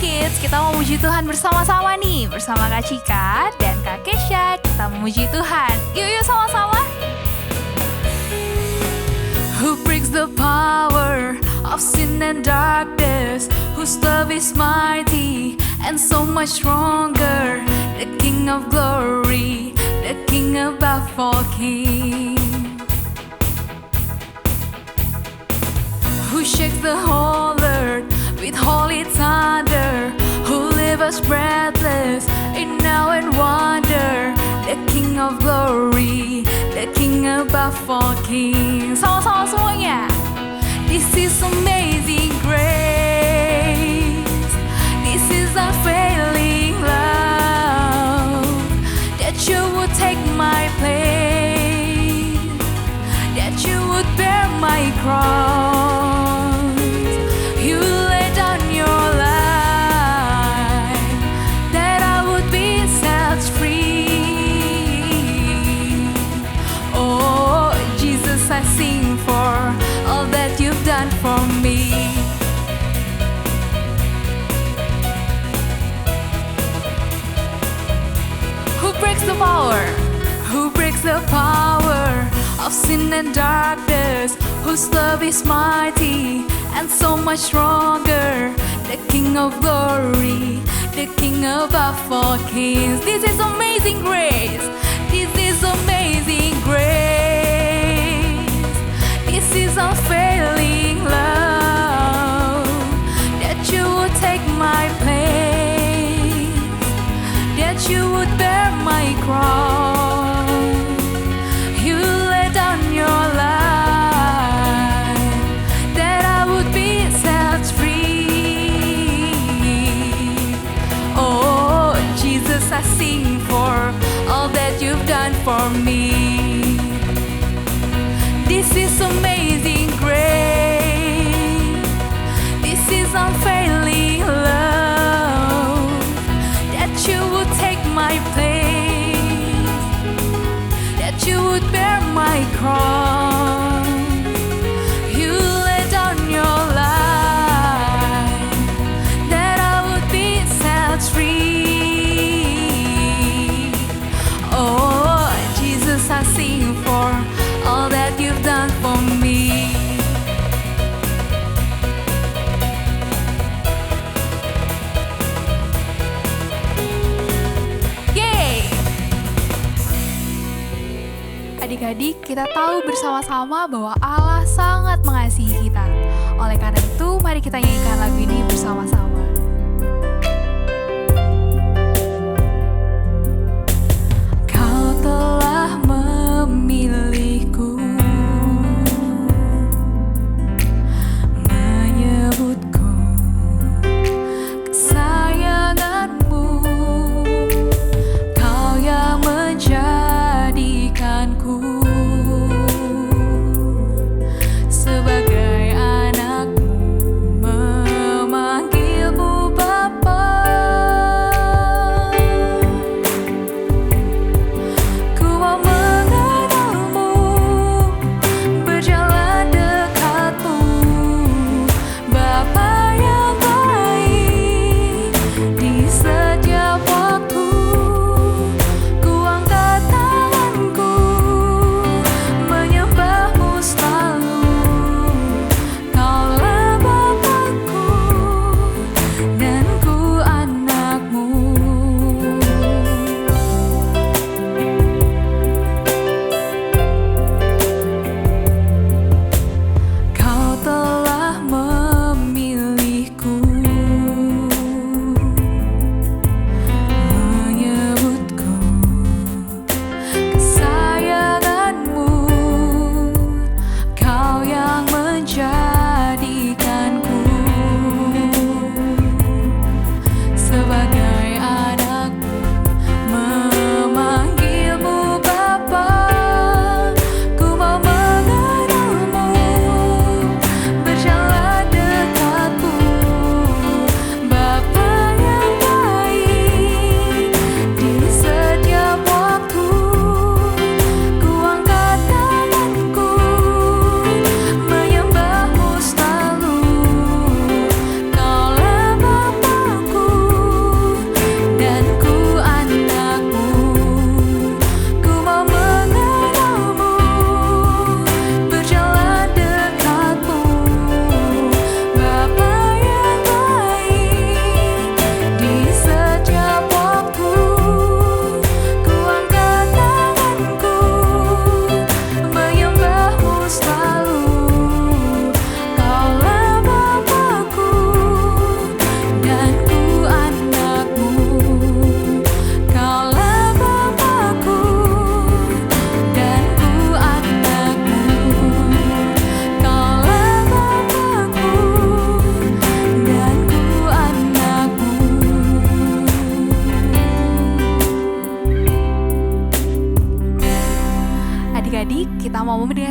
Kids, kita mau memuji Tuhan bersama-sama nih. Bersama Kak Cika dan Kak Kesha, kita memuji Tuhan. Yuk sama-sama. Who breaks the power of sin and darkness, whose love is mighty and so much stronger, the King of glory, the King above all kings. Who shakes the whole earth with holy thunder, who leaves us breathless in awe and wonder, the King of glory, the King above all kings. Sama-sama semuanya. This is amazing grace, this is unfailing love, that you would take my place, that you would bear my cross. You laid down your life, that I would be set free. Oh, Jesus, I sing for all that you've done for me. Who breaks the power? Who breaks the power of sin and darkness, whose love is mighty and so much stronger, the King of glory, the King above all kings. This is amazing grace, this is amazing grace, this is unfailing love, that you would take my place, that you would bear my cross. You lay down your life, that I would be set free. Oh, Jesus, I sing for all that you've done for me. This is amazing grace, this is unfailing love, that you would take my place, that you would bear my cross. You lay down your life, that I would be set free. Oh, Jesus, I sing for all that you've done for me. Yeay! Adik-adik, kita tahu bersama-sama bahwa Allah sangat mengasihi kita. Oleh karena itu, mari kita nyanyikan lagu ini bersama-sama. Kau telah memilihku, menyebutku kesayanganmu, kau yang menjadikanku sebagai anakmu, memanggilmu Bapa. Ku mau mengenalmu,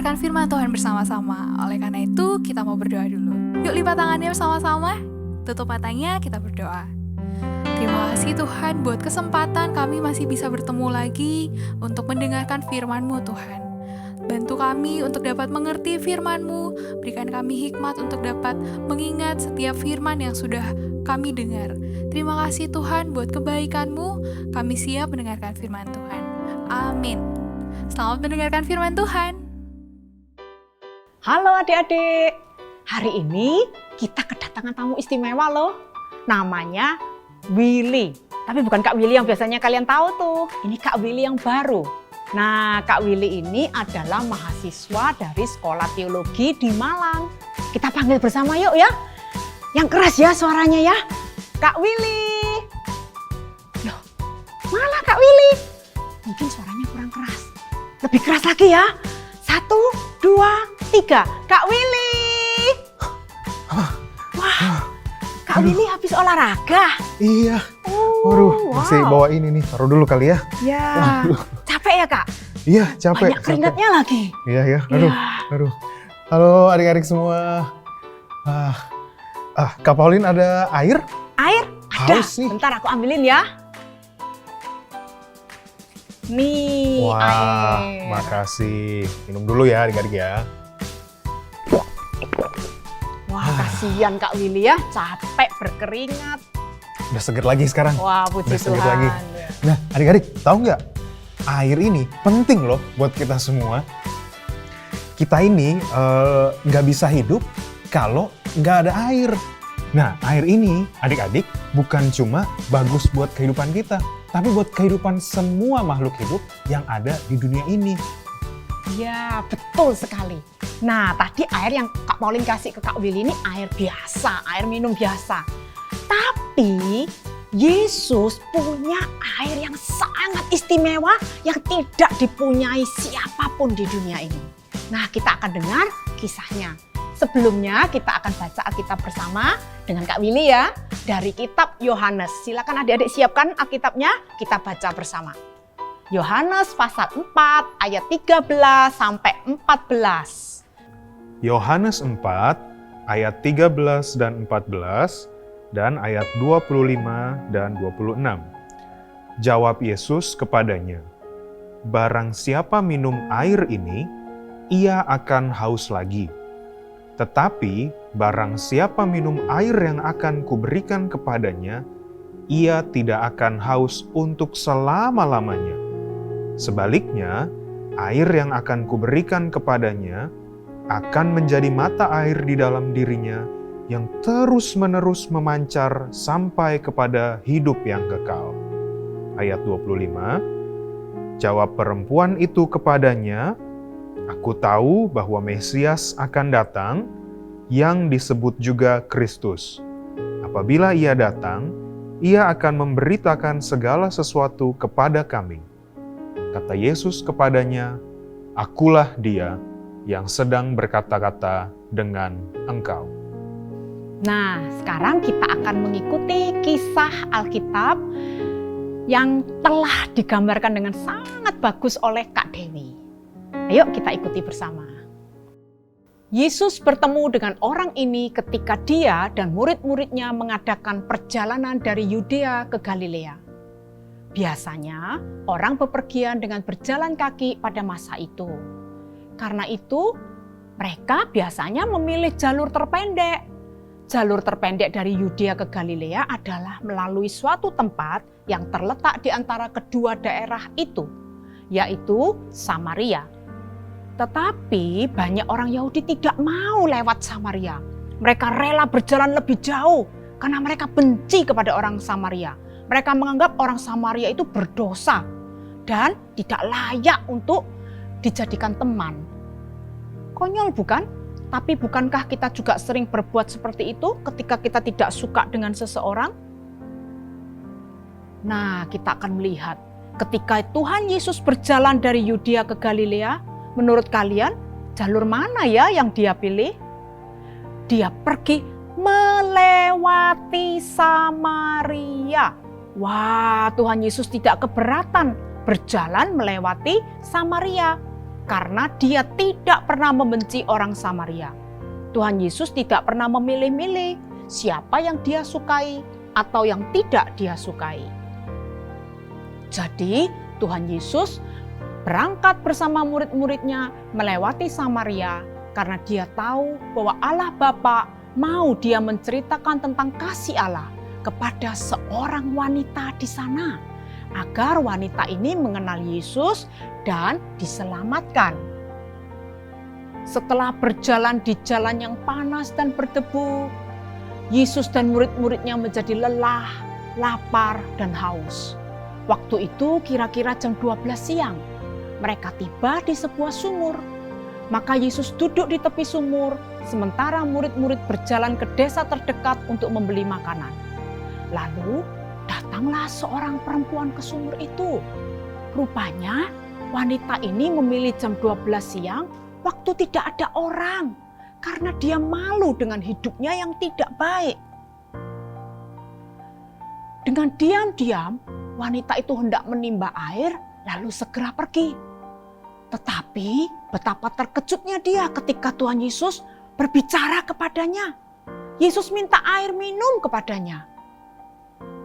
mendengarkan firman Tuhan bersama-sama. Oleh karena itu, kita mau berdoa dulu. Yuk lipat tangannya bersama-sama. Tutup matanya, kita berdoa. Terima kasih Tuhan buat kesempatan kami masih bisa bertemu lagi untuk mendengarkan firman-Mu Tuhan. Bantu kami untuk dapat mengerti firman-Mu, berikan kami hikmat untuk dapat mengingat setiap firman yang sudah kami dengar. Terima kasih Tuhan buat kebaikan-Mu, kami siap mendengarkan firman Tuhan. Amin. Selamat mendengarkan firman Tuhan. Halo adik-adik, hari ini kita kedatangan tamu istimewa loh. Namanya Willy. Tapi bukan Kak Willy yang biasanya kalian tahu tuh, ini Kak Willy yang baru. Nah, Kak Willy ini adalah mahasiswa dari Sekolah Teologi di Malang. Kita panggil bersama yuk ya. Yang keras ya suaranya ya. Kak Willy. Loh, malah Kak Willy. Mungkin suaranya kurang keras. Lebih keras lagi ya. 1, 2, 3. Kak Willy. Wah, Kak Willy habis olahraga. Iya. Waduh, masih bawa ini nih. Taruh dulu kali ya. Ya. Waduh. Capek ya Kak? Iya, capek. Banyak keringatnya lagi. Iya. Aduh. Halo adik-adik semua. Kak Pauline ada air? Air? Ada. Haus nih. Bentar aku ambilin ya. Nih, Wah, air. makasih. Minum dulu ya adik-adik ya. Wah, kasihan Kak Willy ya, capek berkeringat. Udah seger lagi sekarang. Wah, puji Udah seger Tuhan. lagi. Nah, adik-adik, tahu nggak? Air ini penting loh buat kita semua. Kita ini nggak bisa hidup kalau nggak ada air. Nah, air ini, adik-adik, bukan cuma bagus buat kehidupan kita, tapi buat kehidupan semua makhluk hidup yang ada di dunia ini. Ya, betul sekali. Nah, tadi air yang Kak Pauline kasih ke Kak Willy ini air biasa, air minum biasa. Tapi Yesus punya air yang sangat istimewa yang tidak dipunyai siapapun di dunia ini. Nah, kita akan dengar kisahnya. Sebelumnya kita akan baca Alkitab bersama dengan Kak Willy ya. Dari kitab Yohanes. Silakan adik-adik siapkan Alkitabnya, kita baca bersama. Yohanes pasal 4 ayat 13 sampai 14. Yohanes 4 ayat 13 dan 14 dan ayat 25 dan 26. Jawab Yesus kepadanya, "Barang siapa minum air ini, ia akan haus lagi. Tetapi barang siapa minum air yang akan kuberikan kepadanya, ia tidak akan haus untuk selama-lamanya. Sebaliknya, air yang akan kuberikan kepadanya akan menjadi mata air di dalam dirinya yang terus-menerus memancar sampai kepada hidup yang kekal." Ayat 25, jawab perempuan itu kepadanya, "Aku tahu bahwa Mesias akan datang, yang disebut juga Kristus. Apabila ia datang, ia akan memberitakan segala sesuatu kepada kami." Kata Yesus kepadanya, "Akulah dia yang sedang berkata-kata dengan engkau." Nah, sekarang kita akan mengikuti kisah Alkitab yang telah digambarkan dengan sangat bagus oleh Kak Dewi. Ayo kita ikuti bersama. Yesus bertemu dengan orang ini ketika dia dan murid-muridnya mengadakan perjalanan dari Yudea ke Galilea. Biasanya orang bepergian dengan berjalan kaki pada masa itu. Karena itu mereka biasanya memilih jalur terpendek. Jalur terpendek dari Yudea ke Galilea adalah melalui suatu tempat yang terletak di antara kedua daerah itu, yaitu Samaria. Tetapi banyak orang Yahudi tidak mau lewat Samaria. Mereka rela berjalan lebih jauh karena mereka benci kepada orang Samaria. Mereka menganggap orang Samaria itu berdosa dan tidak layak untuk dijadikan teman. Konyol bukan? Tapi bukankah kita juga sering berbuat seperti itu ketika kita tidak suka dengan seseorang? Nah, kita akan melihat ketika Tuhan Yesus berjalan dari Yudea ke Galilea, menurut kalian jalur mana ya yang dia pilih? Dia pergi melewati Samaria. Wah, Tuhan Yesus tidak keberatan berjalan melewati Samaria. karena dia tidak pernah membenci orang Samaria. Tuhan Yesus tidak pernah memilih-milih siapa yang dia sukai atau yang tidak dia sukai. Jadi Tuhan Yesus berangkat bersama murid-muridnya melewati Samaria karena dia tahu bahwa Allah Bapa mau dia menceritakan tentang kasih Allah kepada seorang wanita di sana, agar wanita ini mengenal Yesus dan diselamatkan. Setelah berjalan di jalan yang panas dan berdebu, Yesus dan murid-muridnya menjadi lelah, lapar, dan haus. Waktu itu kira-kira jam 12 siang. Mereka tiba di sebuah sumur. Maka Yesus duduk di tepi sumur, sementara murid-murid berjalan ke desa terdekat untuk membeli makanan. Lalu datanglah seorang perempuan ke sumur itu. Rupanya wanita ini memilih jam 12 siang waktu tidak ada orang, karena dia malu dengan hidupnya yang tidak baik. Dengan diam-diam, wanita itu hendak menimba air lalu segera pergi. Tetapi betapa terkejutnya dia ketika Tuhan Yesus berbicara kepadanya. Yesus minta air minum kepadanya.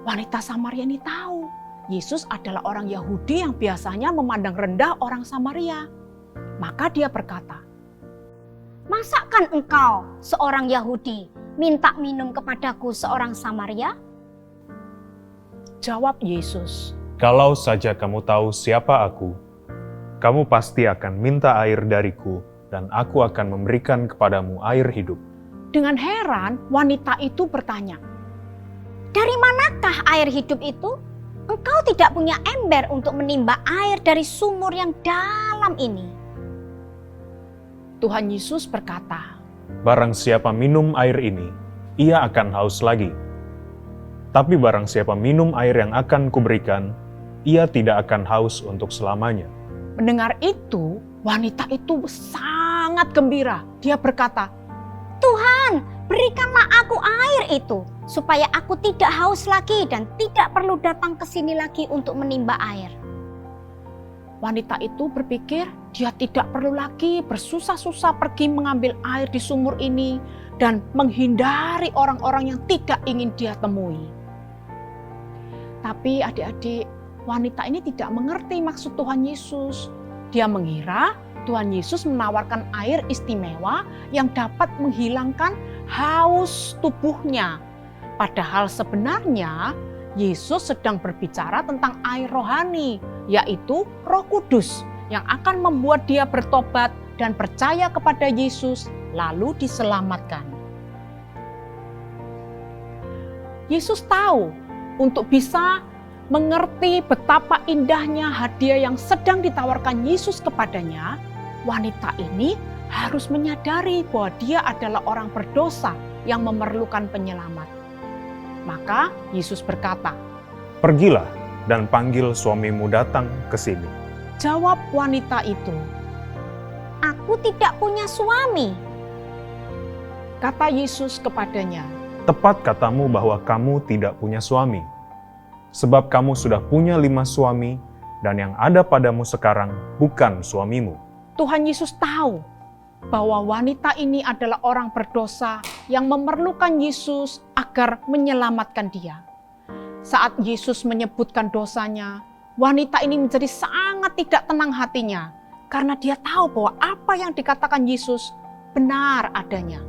Wanita Samaria ini tahu Yesus adalah orang Yahudi yang biasanya memandang rendah orang Samaria. Maka dia berkata, "Masakan engkau, seorang Yahudi, minta minum kepadaku seorang Samaria?" Jawab Yesus, Kalau saja kamu tahu siapa aku, kamu pasti akan minta air dariku dan aku akan memberikan kepadamu air hidup. Dengan heran, wanita itu bertanya, "Dari manakah air hidup itu? Engkau tidak punya ember untuk menimba air dari sumur yang dalam ini." Tuhan Yesus berkata, Barang siapa minum air ini, ia akan haus lagi. Tapi barang siapa minum air yang akan kuberikan, ia tidak akan haus untuk selamanya. Mendengar itu, wanita itu sangat gembira. Dia berkata, "Tuhan, berikanlah aku air itu, supaya aku tidak haus lagi dan tidak perlu datang ke sini lagi untuk menimba air." Wanita itu berpikir dia tidak perlu lagi bersusah-susah pergi mengambil air di sumur ini dan menghindari orang-orang yang tidak ingin dia temui. Tapi adik-adik, wanita ini tidak mengerti maksud Tuhan Yesus. Dia mengira Tuhan Yesus menawarkan air istimewa yang dapat menghilangkan haus tubuhnya. Padahal sebenarnya Yesus sedang berbicara tentang air rohani, yaitu Roh Kudus yang akan membuat dia bertobat dan percaya kepada Yesus lalu diselamatkan. Yesus tahu untuk bisa mengerti betapa indahnya hadiah yang sedang ditawarkan Yesus kepadanya, wanita ini harus menyadari bahwa dia adalah orang berdosa yang memerlukan penyelamat. Maka Yesus berkata, Pergilah dan panggil suamimu datang ke sini. Jawab wanita itu, "Aku tidak punya suami." Kata Yesus kepadanya, Tepat katamu bahwa kamu tidak punya suami. Sebab kamu sudah punya 5 suami, dan yang ada padamu sekarang bukan suamimu. Tuhan Yesus tahu bahwa wanita ini adalah orang berdosa yang memerlukan Yesus agar menyelamatkan dia. Saat Yesus menyebutkan dosanya, wanita ini menjadi sangat tidak tenang hatinya karena dia tahu bahwa apa yang dikatakan Yesus benar adanya.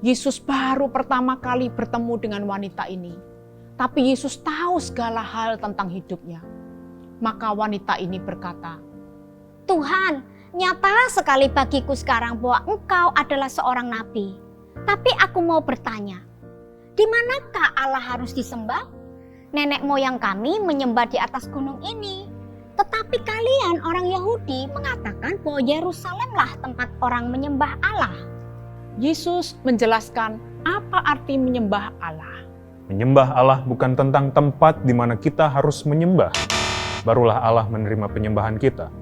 Yesus baru pertama kali bertemu dengan wanita ini, tapi Yesus tahu segala hal tentang hidupnya. Maka wanita ini berkata, "Tuhan, nyata sekali bagiku sekarang bahwa Engkau adalah seorang nabi. Tapi aku mau bertanya, di manakah Allah harus disembah? Nenek moyang kami menyembah di atas gunung ini. Tetapi kalian orang Yahudi mengatakan bahwa Yerusalemlah tempat orang menyembah Allah." Yesus menjelaskan apa arti menyembah Allah. Menyembah Allah bukan tentang tempat di mana kita harus menyembah. Barulah Allah menerima penyembahan kita.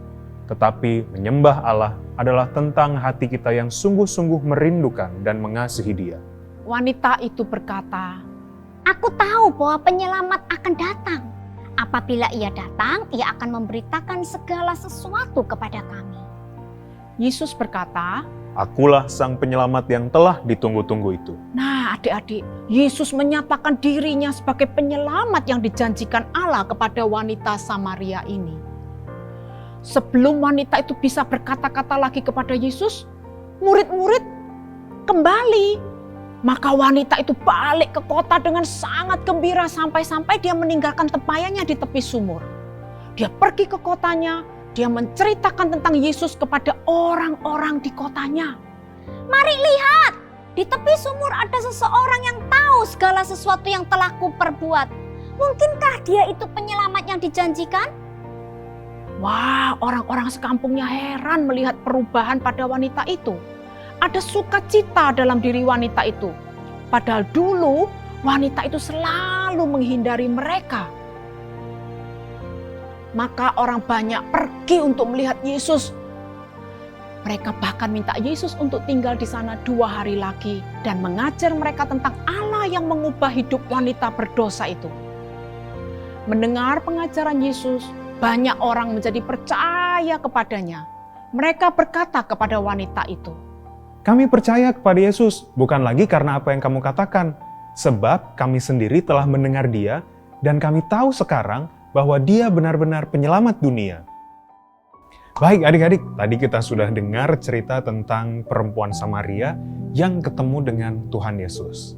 Tetapi menyembah Allah adalah tentang hati kita yang sungguh-sungguh merindukan dan mengasihi Dia. Wanita itu berkata, "Aku tahu bahwa penyelamat akan datang. Apabila ia datang, ia akan memberitakan segala sesuatu kepada kami. Yesus berkata, Akulah sang penyelamat yang telah ditunggu-tunggu itu. nah adik-adik, Yesus menyatakan dirinya sebagai penyelamat yang dijanjikan Allah kepada wanita Samaria ini. Sebelum wanita itu bisa berkata-kata lagi kepada Yesus, murid-murid kembali. Maka wanita itu balik ke kota dengan sangat gembira sampai-sampai dia meninggalkan tempayannya di tepi sumur. Dia pergi ke kotanya, dia menceritakan tentang Yesus kepada orang-orang di kotanya. Mari lihat, di tepi sumur ada seseorang yang tahu segala sesuatu yang telah kuperbuat. Mungkinkah dia itu penyelamat yang dijanjikan? Wah, orang-orang sekampungnya heran melihat perubahan pada wanita itu. Ada sukacita dalam diri wanita itu. Padahal dulu wanita itu selalu menghindari mereka. Maka orang banyak pergi untuk melihat Yesus. Mereka bahkan minta Yesus untuk tinggal di sana 2 hari lagi dan mengajar mereka tentang Allah yang mengubah hidup wanita berdosa itu. Mendengar pengajaran Yesus, banyak orang menjadi percaya kepadanya. Mereka berkata kepada wanita itu, Kami percaya kepada Yesus, bukan lagi karena apa yang kamu katakan. Sebab kami sendiri telah mendengar dia, dan kami tahu sekarang bahwa dia benar-benar penyelamat dunia. Baik adik-adik, tadi kita sudah dengar cerita tentang perempuan Samaria yang ketemu dengan Tuhan Yesus.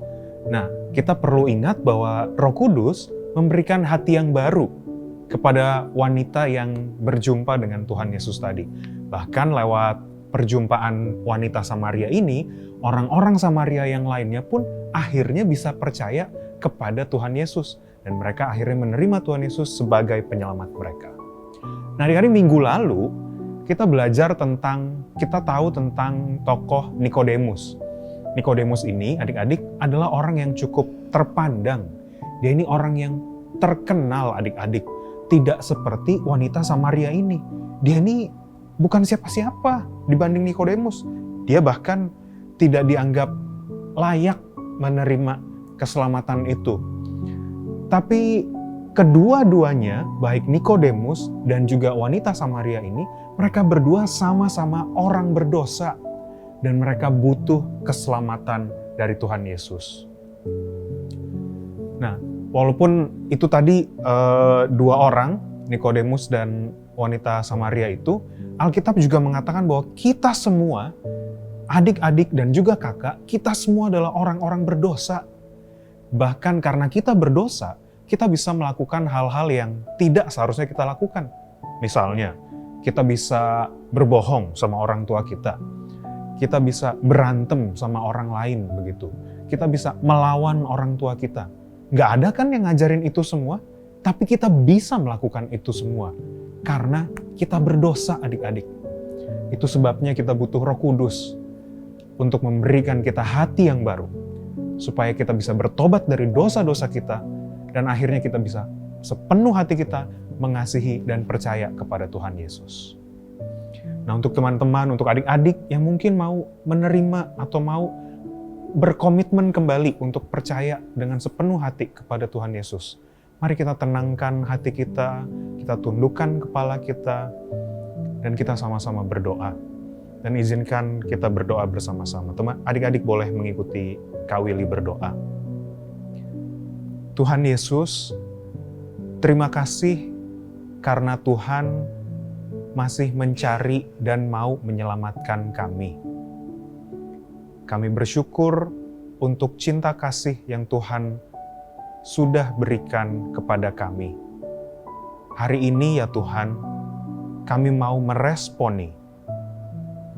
Nah, kita perlu ingat bahwa Roh Kudus memberikan hati yang baru kepada wanita yang berjumpa dengan Tuhan Yesus tadi. Bahkan lewat perjumpaan wanita Samaria ini, orang-orang Samaria yang lainnya pun akhirnya bisa percaya kepada Tuhan Yesus. Dan mereka akhirnya menerima Tuhan Yesus sebagai penyelamat mereka. Nah, di hari Minggu lalu, kita tahu tentang tokoh Nikodemus. Nikodemus ini, adik-adik, adalah orang yang cukup terpandang. Dia ini orang yang terkenal, adik-adik. Tidak seperti wanita Samaria ini. Dia ini bukan siapa-siapa dibanding Nikodemus. Dia bahkan tidak dianggap layak menerima keselamatan itu. Tapi kedua-duanya, baik Nikodemus dan juga wanita Samaria ini, mereka berdua sama-sama orang berdosa. Dan mereka butuh keselamatan dari Tuhan Yesus. Nah, walaupun itu tadi 2 orang, Nikodemus dan wanita Samaria itu, Alkitab juga mengatakan bahwa kita semua, adik-adik dan juga kakak, kita semua adalah orang-orang berdosa. Bahkan karena kita berdosa, kita bisa melakukan hal-hal yang tidak seharusnya kita lakukan. Misalnya, kita bisa berbohong sama orang tua kita. Kita bisa berantem sama orang lain begitu. Kita bisa melawan orang tua kita. Nggak ada kan yang ngajarin itu semua? Tapi kita bisa melakukan itu semua. Karena kita berdosa adik-adik. Itu sebabnya kita butuh Roh Kudus untuk memberikan kita hati yang baru. Supaya kita bisa bertobat dari dosa-dosa kita dan akhirnya kita bisa sepenuh hati kita mengasihi dan percaya kepada Tuhan Yesus. Nah, untuk teman-teman, untuk adik-adik yang mungkin mau menerima atau mau berkomitmen kembali untuk percaya dengan sepenuh hati kepada Tuhan Yesus, mari kita tenangkan hati kita tundukkan kepala kita, dan kita sama-sama berdoa. Dan izinkan kita berdoa bersama-sama. Teman, adik-adik boleh mengikuti Kak Willy berdoa. Tuhan Yesus, terima kasih karena Tuhan masih mencari dan mau menyelamatkan kami. Kami bersyukur untuk cinta kasih yang Tuhan sudah berikan kepada kami. Hari ini ya Tuhan, kami mau meresponi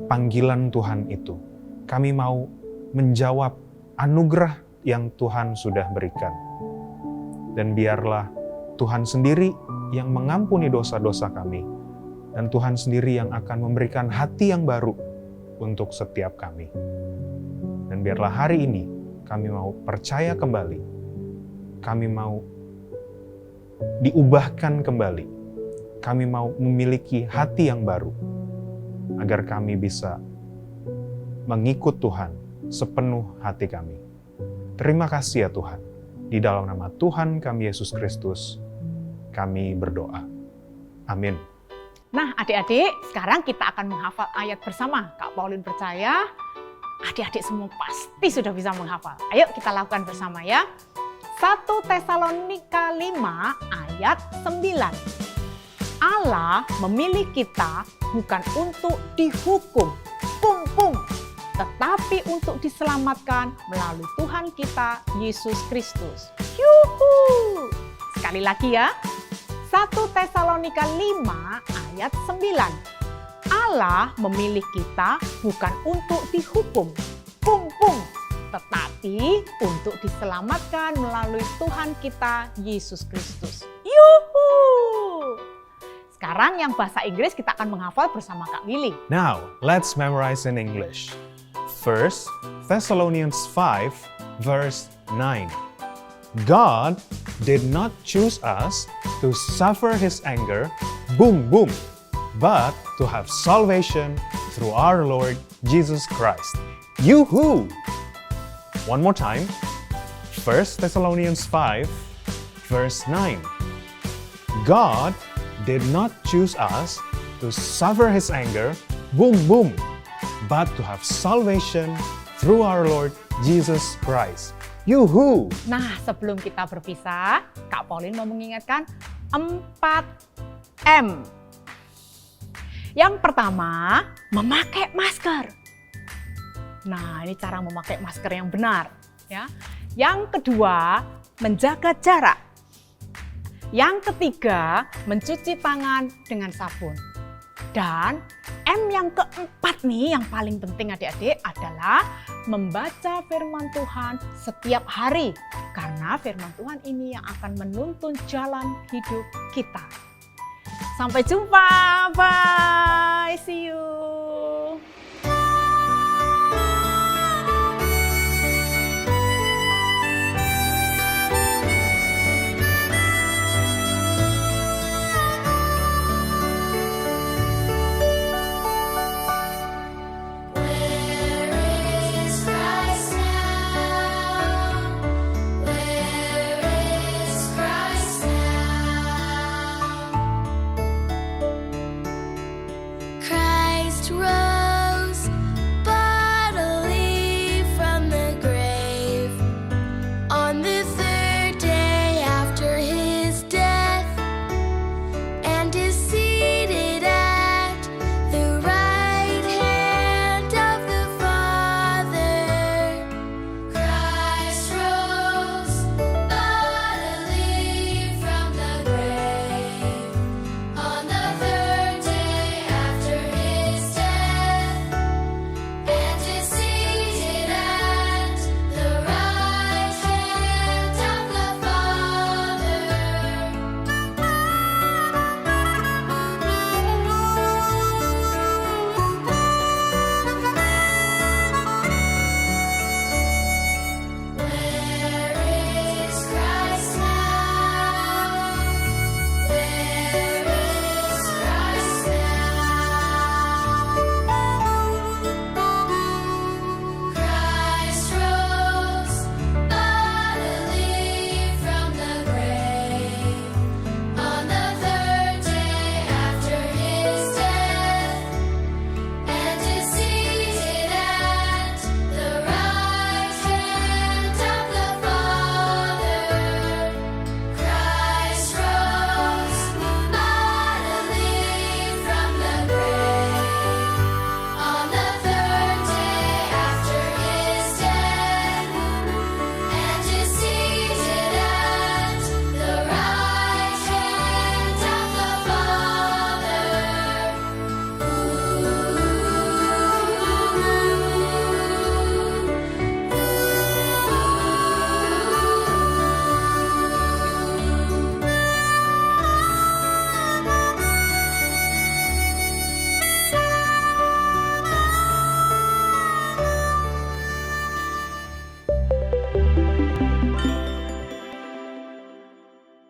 panggilan Tuhan itu. Kami mau menjawab anugerah yang Tuhan sudah berikan. Dan biarlah Tuhan sendiri yang mengampuni dosa-dosa kami. Dan Tuhan sendiri yang akan memberikan hati yang baru untuk setiap kami. Dan biarlah hari ini kami mau percaya kembali. Kami mau diubahkan kembali. Kami mau memiliki hati yang baru. Agar kami bisa mengikut Tuhan sepenuh hati kami. Terima kasih ya Tuhan. Di dalam nama Tuhan kami Yesus Kristus, kami berdoa. Amin. Nah, adik-adik, sekarang kita akan menghafal ayat bersama. Kak Pauline percaya, adik-adik semua pasti sudah bisa menghafal. Ayo kita lakukan bersama ya. 1 Tesalonika 5 ayat 9. Allah memilih kita bukan untuk dihukum, tetapi untuk diselamatkan melalui Tuhan kita, Yesus Kristus. Yuhu! Sekali lagi ya. 1 Tesalonika 5 ayat 9. Allah memilih kita bukan untuk dihukum, tetapi untuk diselamatkan melalui Tuhan kita, Yesus Kristus. Yuhu! Sekarang yang bahasa Inggris kita akan menghafal bersama Kak Willy. Now, let's memorize in English. First, Thessalonians 5, verse 9. God did not choose us to suffer His anger, but to have salvation through our Lord Jesus Christ. Yoo-hoo! One more time. 1 Thessalonians 5, verse 9. God did not choose us to suffer His anger, but to have salvation through our Lord Jesus Christ. Yuhu! Nah, sebelum kita berpisah, Kak Pauline mau mengingatkan 4M. Yang pertama, memakai masker. Nah, ini cara memakai masker yang benar, ya. Yang kedua, menjaga jarak. Yang ketiga, mencuci tangan dengan sabun. Dan M yang keempat nih, yang paling penting adik-adik adalah membaca firman Tuhan setiap hari. Karena firman Tuhan ini yang akan menuntun jalan hidup kita. Sampai jumpa, bye, see you.